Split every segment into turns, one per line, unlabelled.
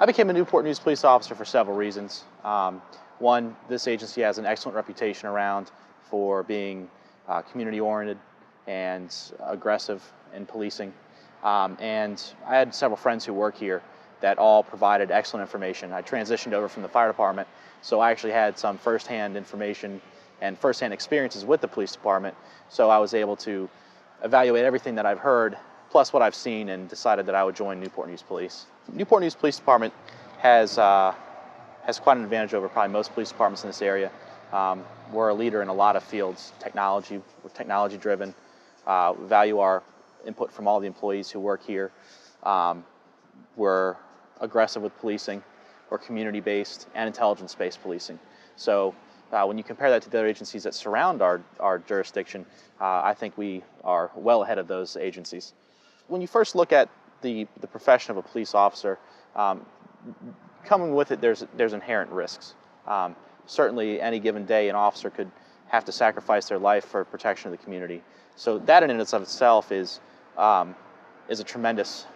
I became a Newport News police officer for several reasons. One, this agency has an excellent reputation around for being community-oriented and aggressive in policing. And I had several friends who work here that all provided excellent information. I transitioned over from the fire department, so I actually had some firsthand information and firsthand experiences with the police department, so I was able to evaluate everything that I've heard, plus what I've seen, and decided that I would join Newport News Police. Newport News Police Department has quite an advantage over probably most police departments in this area. We're a leader in a lot of fields. We're technology-driven. We value our input from all the employees who work here. We're aggressive with policing. We're community-based and intelligence-based policing. So when you compare that to the other agencies that surround our jurisdiction, I think we are well ahead of those agencies. When you first look at the profession of a police officer, coming with it, there's inherent risks. Certainly, any given day, an officer could have to sacrifice their life for protection of the community. So that in and of itself is a tremendous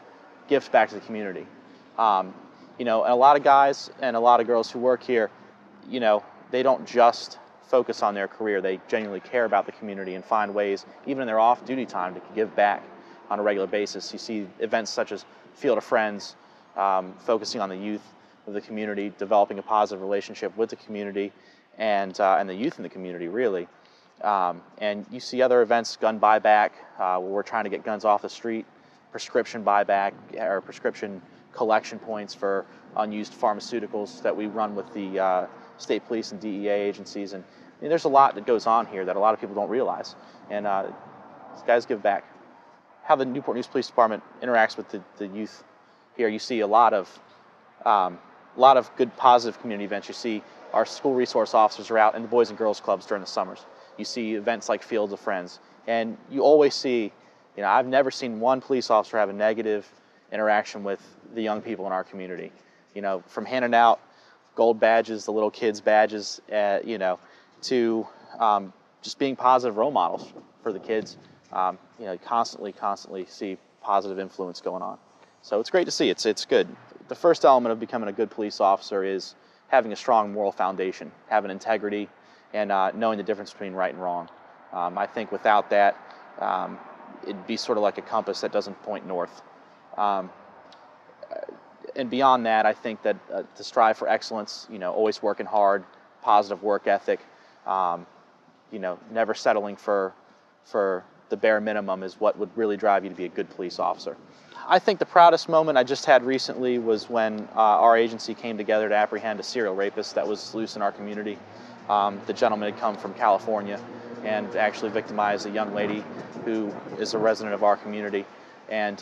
gift back to the community. You know, and a lot of guys and a lot of girls who work here, you know, they don't just focus on their career. They genuinely care about the community and find ways, even in their off-duty time, to give back on a regular basis. You see events such as Field of Friends, focusing on the youth of the community, developing a positive relationship with the community and the youth in the community, really. And you see other events, gun buyback, where we're trying to get guns off the street, prescription buyback, or prescription collection points for unused pharmaceuticals that we run with the state police and DEA agencies. And I mean, there's a lot that goes on here that a lot of people don't realize. And these guys give back. How the Newport News Police Department interacts with the youth here, you see a lot of good positive community events. You see our school resource officers are out in the Boys and Girls Clubs during the summers. You see events like Fields of Friends. And you always see, you know, I've never seen one police officer have a negative interaction with the young people in our community. You know, from handing out gold badges, the little kids' badges, you know, to just being positive role models for the kids. You know, constantly see positive influence going on. So it's great to see. It's good. The first element of becoming a good police officer is having a strong moral foundation, having integrity, and knowing the difference between right and wrong. I think without that, it'd be sort of like a compass that doesn't point north. And beyond that, I think that to strive for excellence, you know, always working hard, positive work ethic, you know, never settling for the bare minimum is what would really drive you to be a good police officer. I think the proudest moment I just had recently was when our agency came together to apprehend a serial rapist that was loose in our community. The gentleman had come from California and actually victimized a young lady who is a resident of our community. And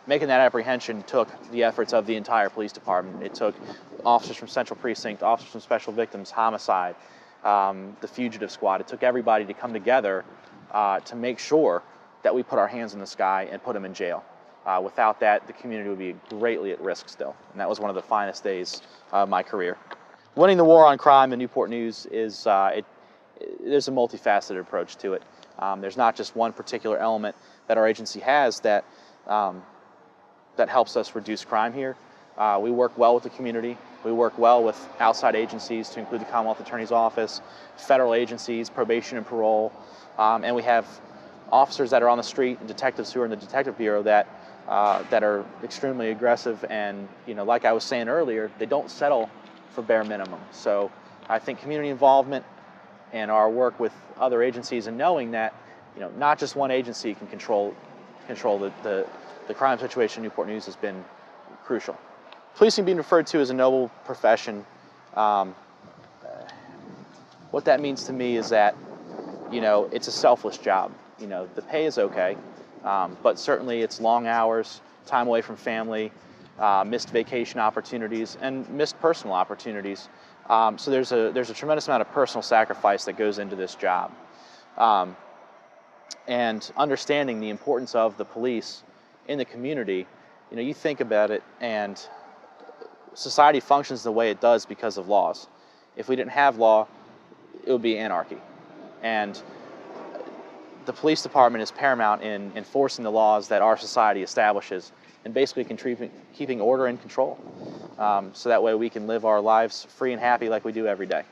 making that apprehension took the efforts of the entire police department. It took officers from Central Precinct, officers from Special Victims, Homicide, the Fugitive Squad. It took everybody to come together to make sure that we put our hands in the sky and put him in jail. Without that, the community would be greatly at risk still. And that was one of the finest days of my career. Winning the war on crime in Newport News is, there's a multifaceted approach to it. There's not just one particular element that our agency has that helps us reduce crime here. We work well with the community. We work well with outside agencies, to include the Commonwealth Attorney's Office, federal agencies, probation and parole, and we have officers that are on the street and detectives who are in the Detective Bureau that are extremely aggressive, and, you know, like I was saying earlier, they don't settle for bare minimum. So I think community involvement and our work with other agencies, and knowing that, you know, not just one agency can control the crime situation in Newport News has been crucial. Policing being referred to as a noble profession, what that means to me is that, you know, it's a selfless job. You know, the pay is okay, but certainly it's long hours, time away from family, missed vacation opportunities, and missed personal opportunities. So there's a tremendous amount of personal sacrifice that goes into this job. And understanding the importance of the police in the community, you know, you think about it, and society functions the way it does because of laws. If we didn't have law, it would be anarchy. And the police department is paramount in enforcing the laws that our society establishes and basically keeping order and control. so that way we can live our lives free and happy like we do every day.